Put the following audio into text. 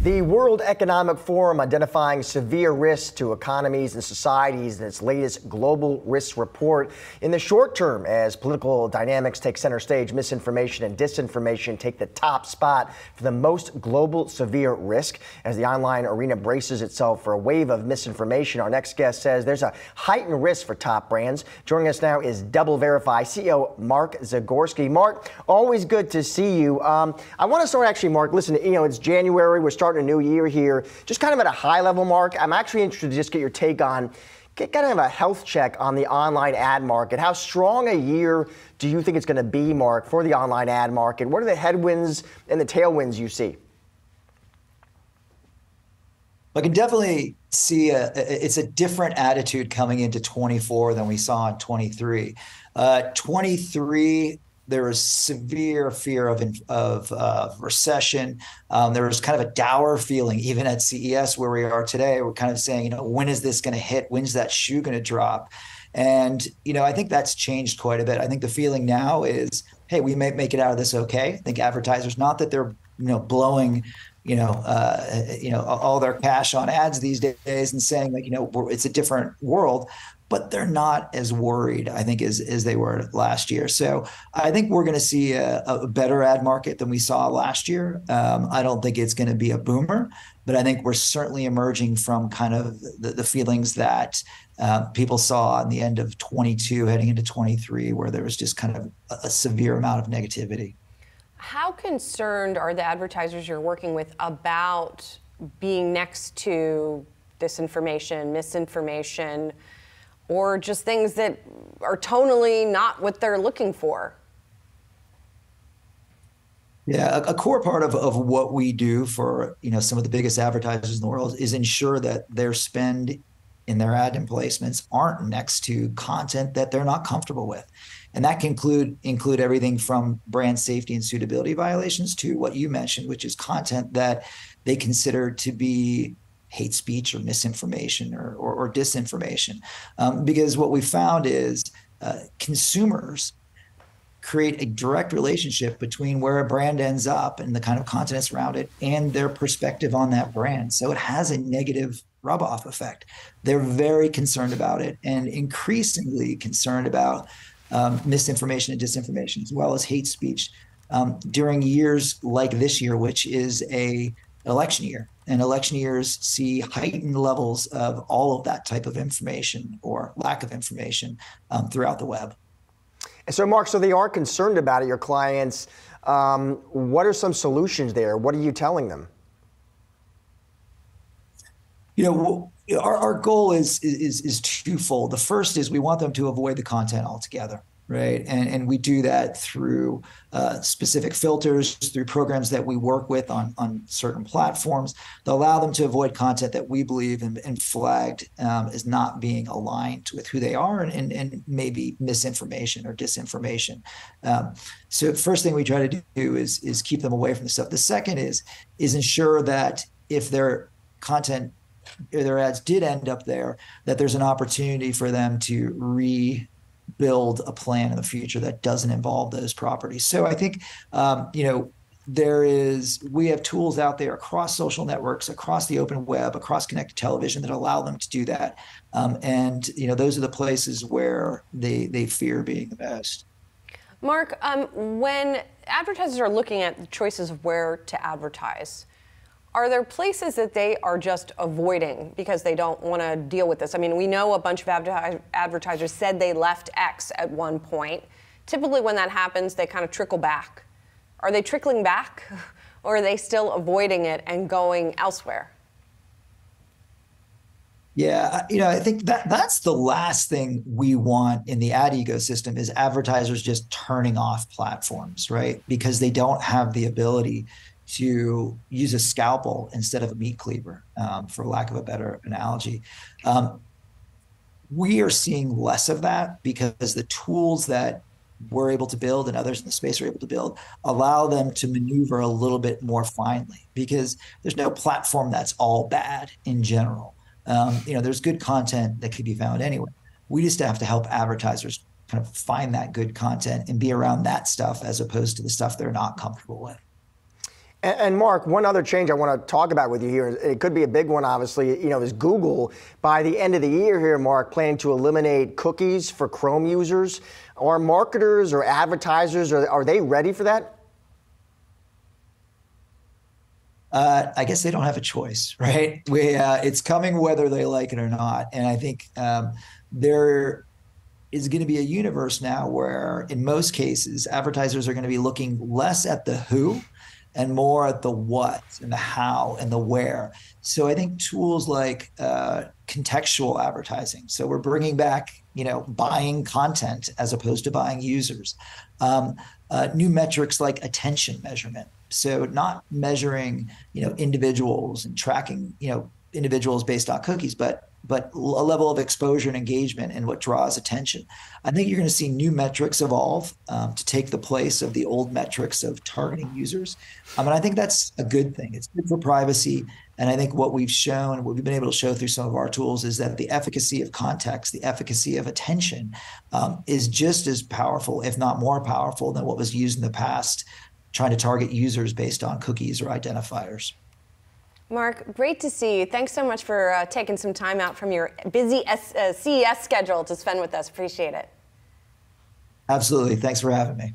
The World Economic Forum identifying severe risks to economies and societies in its latest global risk report. In the short term, as political dynamics take center stage, misinformation and disinformation take the top spot for the most global severe risk. As the online arena braces itself for a wave of misinformation, our next guest says there's a heightened risk for top brands. Joining us now is Double Verify CEO Mark Zagorski. Mark, always good to see you. I want to start actually, Mark, listen, it's January. We're starting a new year here. Just kind of at a high level, Mark, I'm actually interested to just get your take on, get kind of a health check on the online ad market. How strong a year do you think it's going to be, Mark, for the online ad market? What are the headwinds and the tailwinds you see? I can definitely see it's a different attitude coming into 24 than we saw in 23. 23, there was severe fear of recession. There was kind of a dour feeling, even at CES where we are today. We're kind of saying, when is this going to hit? When's that shoe going to drop? And, I think that's changed quite a bit. I think the feeling now is, hey, we may make it out of this okay. I think advertisers, not that they're, blowing all their cash on ads these days and saying it's a different world, but they're not as worried, I think, as they were last year. So I think we're going to see a better ad market than we saw last year. I don't think it's going to be a boomer, but I think we're certainly emerging from kind of the feelings that people saw in the end of 22 heading into 23, where there was just kind of a severe amount of negativity. How concerned are the advertisers you're working with about being next to disinformation, misinformation, or just things that are tonally not what they're looking for? Yeah, a core part of what we do for some of the biggest advertisers in the world is ensure that their spend in their ad placements aren't next to content that they're not comfortable with. And that can include everything from brand safety and suitability violations to what you mentioned, which is content that they consider to be hate speech or misinformation or disinformation. Because what we found is consumers create a direct relationship between where a brand ends up and the kind of content that's around it and their perspective on that brand. So it has a negative rub-off effect. They're very concerned about it and increasingly concerned about misinformation and disinformation, as well as hate speech during years like this year, which is an election year. And election years see heightened levels of all of that type of information or lack of information throughout the web. And so, Mark, so they are concerned about it, your clients. What are some solutions there? What are you telling them? Our goal is twofold. The first is we want them to avoid the content altogether, right? And we do that through specific filters, through programs that we work with on certain platforms that allow them to avoid content that we believe and flagged as not being aligned with who they are and maybe misinformation or disinformation. So the first thing we try to do is keep them away from the stuff. The second is ensure that if their content their ads did end up there, that there's an opportunity for them to rebuild a plan in the future that doesn't involve those properties. So I think, we have tools out there across social networks, across the open web, across connected television that allow them to do that. Those are the places where they fear being the most. Mark, when advertisers are looking at the choices of where to advertise, are there places that they are just avoiding because they don't want to deal with this? I mean, we know a bunch of advertisers said they left X at one point. Typically when that happens, they kind of trickle back. Are they trickling back or are they still avoiding it and going elsewhere? Yeah, I think that's the last thing we want in the ad ecosystem is advertisers just turning off platforms, right? Because they don't have the ability to use a scalpel instead of a meat cleaver, for lack of a better analogy. We are seeing less of that because the tools that we're able to build and others in the space are able to build allow them to maneuver a little bit more finely because there's no platform that's all bad in general. There's good content that could be found anywhere. We just have to help advertisers kind of find that good content and be around that stuff as opposed to the stuff they're not comfortable with. And Mark, one other change I want to talk about with you here, it could be a big one, obviously, is Google, by the end of the year here, Mark, planning to eliminate cookies for Chrome users. Are marketers or advertisers, are they ready for that? I guess they don't have a choice, right? It's coming whether they like it or not. And I think there is going to be a universe now where, in most cases, advertisers are going to be looking less at the who and more at the what and the how and the where. So I think tools like contextual advertising. So we're bringing back, buying content as opposed to buying users. New metrics like attention measurement. So not measuring, individuals and tracking, individuals based on cookies, but a level of exposure and engagement and what draws attention. I think you're going to see new metrics evolve to take the place of the old metrics of targeting users. And I think that's a good thing. It's good for privacy. And I think what we've shown, what we've been able to show through some of our tools, is that the efficacy of context, the efficacy of attention is just as powerful, if not more powerful, than what was used in the past, trying to target users based on cookies or identifiers. Mark, great to see you. Thanks so much for taking some time out from your busy CES schedule to spend with us. Appreciate it. Absolutely. Thanks for having me.